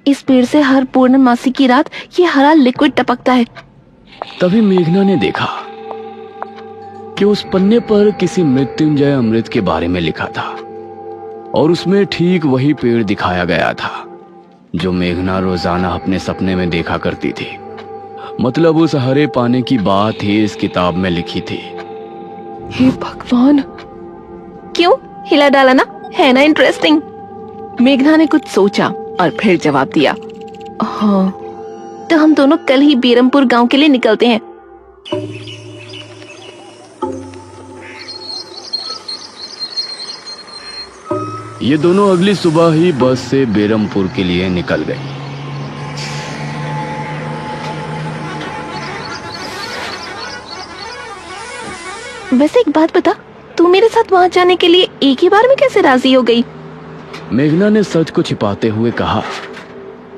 इस पेड़ से हर पूर्णमासी की रात ये हरा लिक्विड टपकता है। तभी मेघना ने देखा कि उस पन्ने पर किसी मृत्युंजय अमृत के बारे में लिखा था और उसमें ठीक वही पेड़ दिखाया गया था जो मेघना रोजाना अपने सपने में देखा करती थी। मतलब उस हरे पानी की बात ही इस किताब में लिखी थी। हे भगवान, क्यों हिला डाला ना, है ना इंटरेस्टिंग। मेघना ने कुछ सोचा और फिर जवाब दिया, हाँ तो हम दोनों कल ही बीरमपुर गांव के लिए निकलते हैं। ये दोनों अगली सुबह ही बस से बेरमपुर के लिए निकल गई। वैसे एक बात बता, तू मेरे साथ वहां जाने के लिए एक ही बार में कैसे राजी हो गई? मेघना ने सच को छिपाते हुए कहा,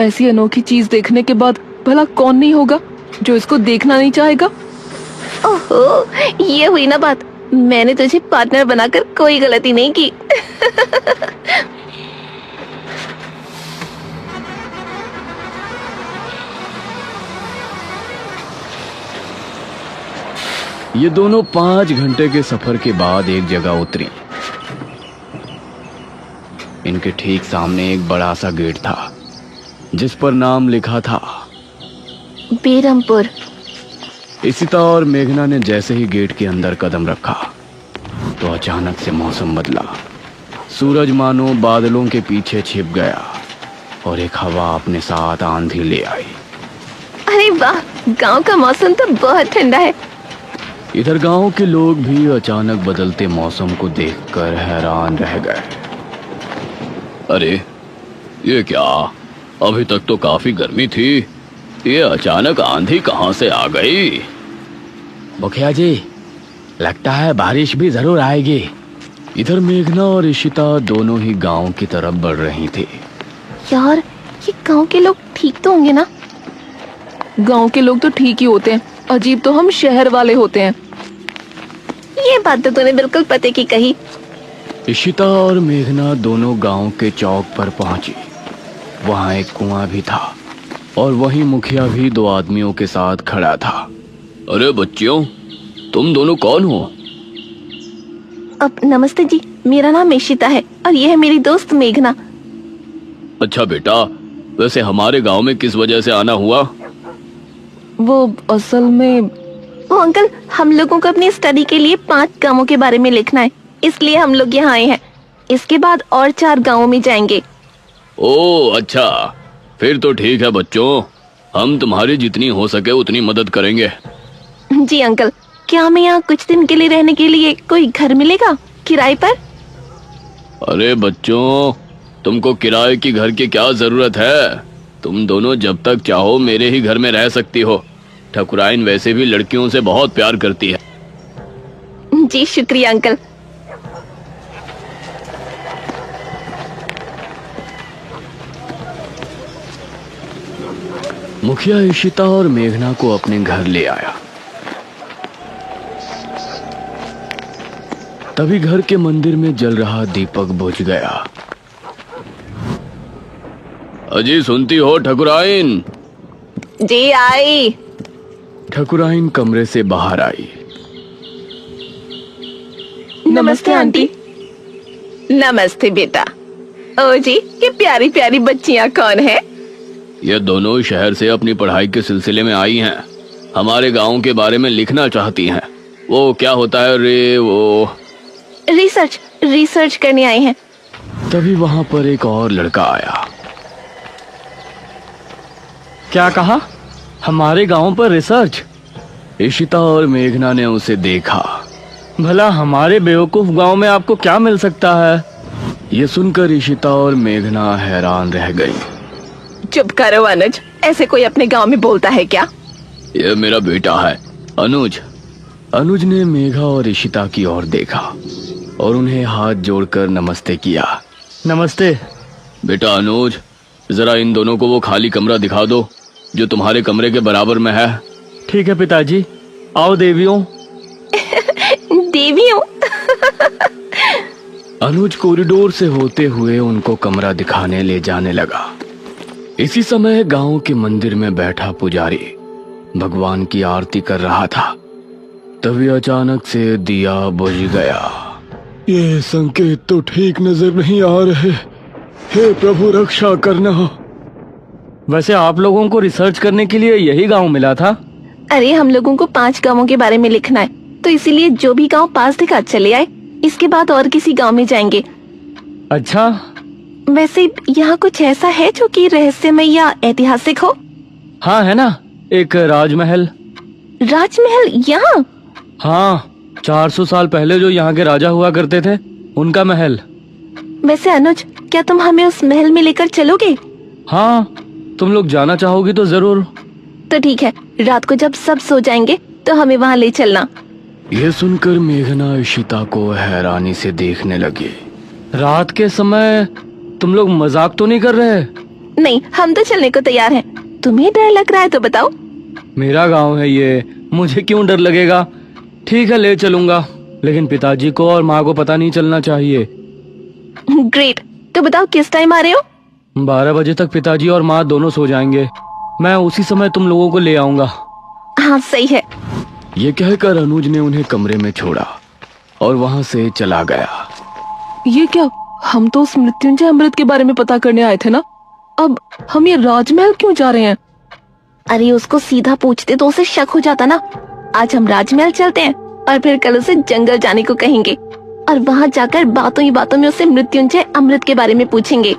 ऐसी अनोखी चीज देखने के बाद भला कौन नहीं होगा जो इसको देखना नहीं चाहेगा। ओहो, ये हुई ना बात। मैंने तुझे पार्टनर बनाकर कोई गलती नहीं की। ये दोनों 5 घंटे के सफर के बाद एक जगह उतरी। इनके ठीक सामने एक बड़ा सा गेट था जिस पर नाम लिखा था बेरमपुर। इशिता और मेघना ने जैसे ही गेट के अंदर कदम रखा तो अचानक से मौसम बदला। सूरज मानो बादलों के पीछे छिप गया और एक हवा अपने साथ आंधी ले आई। अरे वाह, गांव का मौसम तो बहुत ठंडा है। इधर गांव के लोग भी अचानक बदलते मौसम को देखकर हैरान रह गए। अरे ये क्या, अभी तक तो काफी गर्मी थी, ये अचानक आंधी कहां से आ गई? मुखिया जी, लगता है बारिश भी जरूर आएगी। इधर मेघना और इशिता दोनों ही गांव की तरफ बढ़ रही थी। यार, ये गांव के लोग ठीक तो होंगे ना? गांव के लोग तो ठीक ही होते हैं, अजीब तो हम शहर वाले होते हैं। ये बात तो तूने बिल्कुल पते की कही। इशिता और मेघना दोनों गांव के चौक पर पहुंची। वहां एक कुआं भी था और वहीं मुखिया भी 2 आदमियों के साथ खड़ा था। अरे बच्चियों, तुम दोनों कौन हो? अब नमस्ते जी, मेरा नाम इशिता है और ये है मेरी दोस्त मेघना। अच्छा बेटा, वैसे हमारे गांव में किस वजह से आना हुआ? वो असल में वो अंकल, हम लोगों को अपनी स्टडी के लिए 5 गांवों के बारे में लिखना है, इसलिए हम लोग यहाँ आए हैं। इसके बाद और 4 गांवों में जाएंगे। ओह अच्छा, फिर तो ठीक है बच्चों, हम तुम्हारी जितनी हो सके उतनी मदद करेंगे। जी अंकल, क्या हमें यहाँ कुछ दिन के लिए रहने के लिए कोई घर मिलेगा किराए पर? अरे बच्चों, तुमको किराए की घर की क्या जरूरत है? तुम दोनों जब तक चाहो मेरे ही घर में रह सकती हो। ठकुराइन वैसे भी लड़कियों से बहुत प्यार करती है। जी शुक्रिया अंकल। मुखिया इशिता और मेघना को अपने घर ले आया। तभी घर के मंदिर में जल रहा दीपक बुझ गया। अजी सुनती हो ठकुराइन? जी आई। ठकुराइन कमरे से बाहर आई। नमस्ते आंटी। नमस्ते बेटा। ओ जी, ये प्यारी प्यारी बच्चियां कौन है? ये दोनों शहर से अपनी पढ़ाई के सिलसिले में आई हैं। हमारे गांव के बारे में लिखना चाहती हैं। वो क्या होता है रे, वो रिसर्च करने आए हैं। तभी वहां पर एक और लड़का आया। क्या कहा? हमारे गांव पर रिसर्च? इशिता और मेघना ने उसे देखा। भला हमारे बेवकूफ गांव में आपको क्या मिल सकता है? ये सुनकर इशिता और मेघना हैरान रह गई। चुप करो अनुज, ऐसे कोई अपने गांव में बोलता है क्या? ये मेरा बेटा है अनुज। अनुज ने मेघा और इशिता की ओर देखा और उन्हें हाथ जोड़कर नमस्ते किया। नमस्ते। बेटा अनुज, जरा इन दोनों को वो खाली कमरा दिखा दो जो तुम्हारे कमरे के बराबर में है। ठीक है पिताजी। आओ देवियों। देवियों? अनुज कॉरिडोर से होते हुए उनको कमरा दिखाने ले जाने लगा। इसी समय गांव के मंदिर में बैठा पुजारी भगवान की आरती कर रहा था। तभी अचानक से दिया बुझ गया। ये संकेत तो ठीक नजर नहीं आ रहे। हे प्रभु रक्षा करना। वैसे आप लोगों को रिसर्च करने के लिए यही गांव मिला था? अरे हम लोगों को 5 गांवों के बारे में लिखना है, तो इसीलिए जो भी गांव पास दिखा चले आए। इसके बाद और किसी गांव में जाएंगे। अच्छा, वैसे यहाँ कुछ ऐसा है जो कि रहस्यमय या ऐतिहासिक हो? हाँ है ना, एक राजमहल। राजमहल यहाँ? हाँ, 400 साल पहले जो यहाँ के राजा हुआ करते थे, उनका महल। वैसे अनुज, क्या तुम हमें उस महल में लेकर चलोगे? हाँ, तुम लोग जाना चाहोगी तो जरूर। तो ठीक है, रात को जब सब सो जाएंगे तो हमें वहाँ ले चलना। यह सुनकर मेघना इशिता को हैरानी से देखने लगी। रात के समय तुम लोग मजाक तो नहीं कर रहे? नहीं, हम तो चलने को तैयार हैं। तुम्हें डर लग रहा है तो बताओ। मेरा गांव है ये, मुझे क्यों डर लगेगा। ठीक है, ले चलूंगा, लेकिन पिताजी को और माँ को पता नहीं चलना चाहिए। ग्रेट, तो बताओ किस टाइम आ रहे हो? 12 बजे तक पिताजी और माँ दोनों सो जाएंगे। मैं उसी समय तुम लोगों को ले आऊंगा। हाँ सही है। ये कहकर अनुज ने उन्हें कमरे में छोड़ा और वहाँ से चला गया। ये क्या? हम तो उस मृत्युंजय अमृत के बारे में पता करने आए थे ना। अब हम ये राजमहल क्यों जा रहे हैं? अरे उसको सीधा पूछते तो उसे शक हो जाता ना। आज हम राजमहल चलते हैं और फिर कल उसे जंगल जाने को कहेंगे और वहाँ जाकर बातों ही बातों में उसे मृत्युंजय अमृत के बारे में पूछेंगे।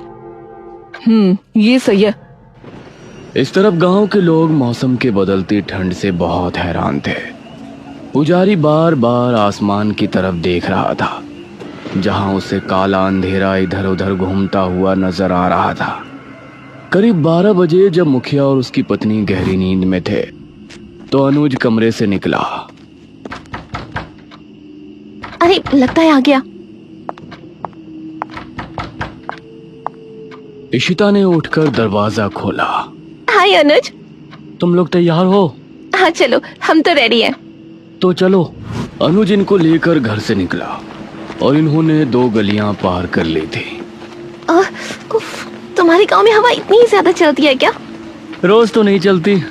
ये सही है। इस तरफ गांव के लोग मौसम के बदलती ठंड से बहुत हैरान थे। पुजारी बार बार आसमान की तरफ देख रहा था, जहां उसे काला अंधेरा इधर उधर घूमता हुआ नजर आ रहा था। करीब 12 बजे जब मुखिया और उसकी पत्नी गहरी नींद में थे, तो अनुज कमरे से निकला। अरे लगता है आ गया। इशिता ने उठकर दरवाजा खोला। हाय अनुज। तुम लोग तैयार हो? हाँ चलो, हम तो रेडी हैं। तो चलो। अनुज इनको लेकर घर से निकला और इन्होंने 2 गलियां पार कर ली थी। उफ, तुम्हारे गांव में हवा इतनी ही ज्यादा चलती है क्या? रोज तो नहीं चलती,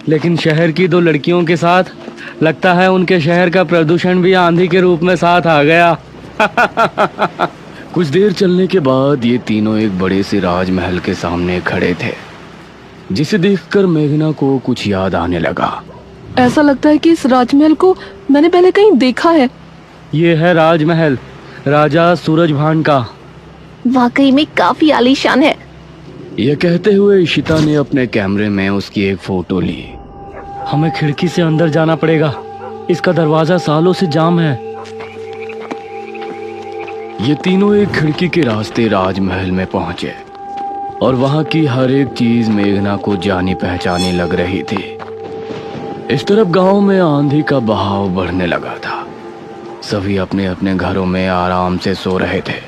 लेकिन शहर की 2 लड़कियों के साथ लगता है उनके शहर का प्रदूषण भी आंधी के रूप में साथ आ गया। कुछ देर चलने के बाद ये तीनों एक बड़े से राजमहल के सामने खड़े थे, जिसे देखकर मेघना को कुछ याद आने लगा। ऐसा लगता है कि इस राजमहल को मैंने पहले कहीं देखा है। ये है राजमहल, राजा सूरजभान का। वाकई में काफी आलीशान है। यह कहते हुए इशिता ने अपने कैमरे में उसकी एक फोटो ली। हमें खिड़की से अंदर जाना पड़ेगा, इसका दरवाजा सालों से जाम है। ये तीनों एक खिड़की के रास्ते राजमहल में पहुंचे और वहां की हर एक चीज मेघना को जानी पहचानी लग रही थी। इस तरफ गांव में आंधी का बहाव बढ़ने लगा था। सभी अपने अपने घरों में आराम से सो रहे थे।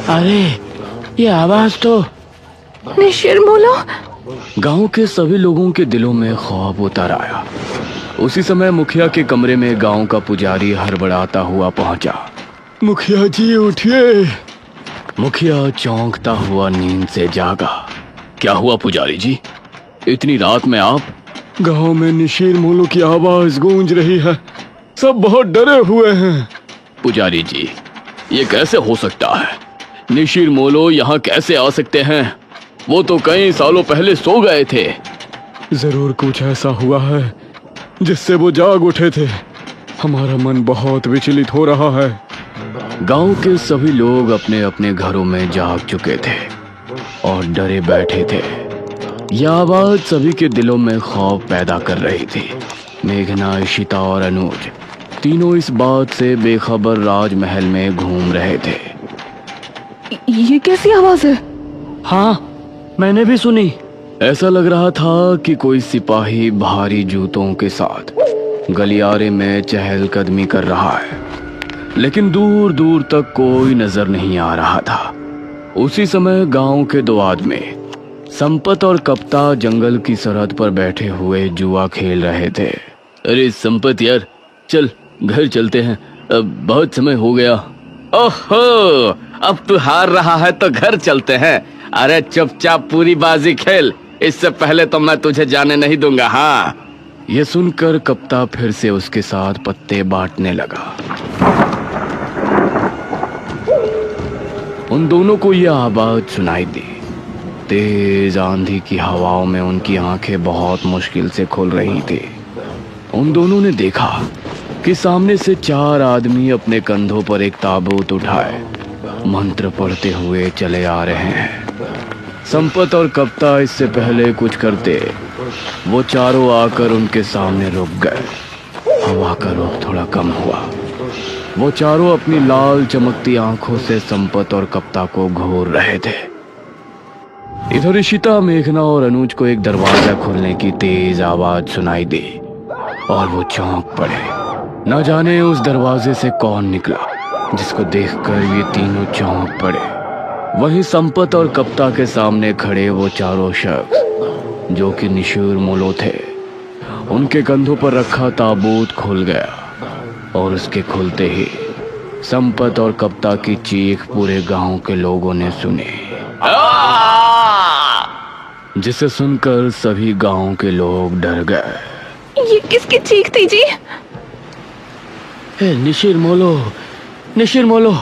अरे ये आवाज तो निशिरमोलो। गांव के सभी लोगों के दिलों में खौफ उतर आया। उसी समय मुखिया के कमरे में गांव का पुजारी हड़बड़ाता हुआ पहुंचा। मुखिया जी उठिए। मुखिया चौंकता हुआ नींद से जागा। क्या हुआ पुजारी जी, इतनी रात में आप? गांव में निशीर मोलो की आवाज गूंज रही है, सब बहुत डरे हुए हैं। पुजारी जी, ये कैसे हो सकता है? निशीर मोलो यहाँ कैसे आ सकते हैं? वो तो कई सालों पहले सो गए थे। जरूर कुछ ऐसा हुआ है जिससे वो जाग उठे थे। हमारा मन बहुत विचलित हो रहा है। गांव के सभी लोग अपने अपने घरों में जाग चुके थे और डरे बैठे थे। यह आवाज सभी के दिलों में खौफ पैदा कर रही थी। मेघना, इशिता और अनुज तीनों इस बात से बेखबर राजमहल में घूम रहे थे। ये कैसी आवाज है? हाँ, मैंने भी सुनी। ऐसा लग रहा था कि कोई सिपाही भारी जूतों के साथ गलियारे में चहलकदमी कर रहा है, लेकिन दूर दूर तक कोई नजर नहीं आ रहा था। उसी समय गांव के 2 आदमी संपत और कप्ता जंगल की सरहद पर बैठे हुए जुआ खेल रहे थे। अरे संपत यार, चल घर चलते हैं, अब बहुत समय हो गया। ओहो, अब तू हार रहा है तो घर चलते हैं। अरे चुपचाप पूरी बाजी खेल, इससे पहले तो मैं तुझे जाने नहीं दूंगा। हाँ। ये सुनकर कप्ता फिर से उसके साथ पत्ते बांटने लगा। उन दोनों को यह आवाज सुनाई दी। तेज आंधी की हवाओं में उनकी आंखें बहुत मुश्किल से खुल रही थी। उन दोनों ने देखा कि सामने से 4 आदमी अपने कंधों पर एक ताबूत उठाए मंत्र पढ़ते हुए चले आ रहे हैं। संपत और कप्ता इससे पहले कुछ करते, वो चारों आकर उनके सामने रुक गए। हवा का रुख थोड़ा कम हुआ। वो चारों अपनी लाल चमकती आंखों से संपत और कप्ता को घूर रहे थे। इधर इशिता, मेघना और अनुज को एक दरवाजा खुलने की तेज आवाज सुनाई दी और वो चौंक पड़े। न जाने उस दरवाजे से कौन निकला, जिसको देखकर ये तीनों चौंक पड़े। वहीं संपत और कप्ता के सामने खड़े वो चारों शख्स जो कि निशुर मोलो थे, उनके कंधों पर रखा ताबूत खुल गया और उसके खुलते ही संपत और कप्ता की चीख पूरे गांव के लोगों ने सुनी, जिसे सुनकर सभी गांव के लोग डर गए। ये किसकी चीख थी जी? निशिर मोलो,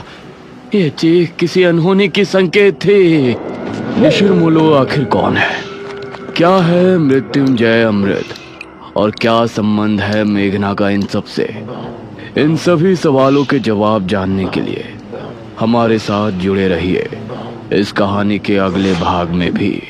ये चीख किसी अनहोनी की संकेत थी। निशिर मोलो आखिर कौन है? क्या है मृत्युंजय अमृत? और क्या संबंध है मेघना का इन सब से? इन सभी सवालों के जवाब जानने के लिए हमारे साथ जुड़े रहिए इस कहानी के अगले भाग में भी।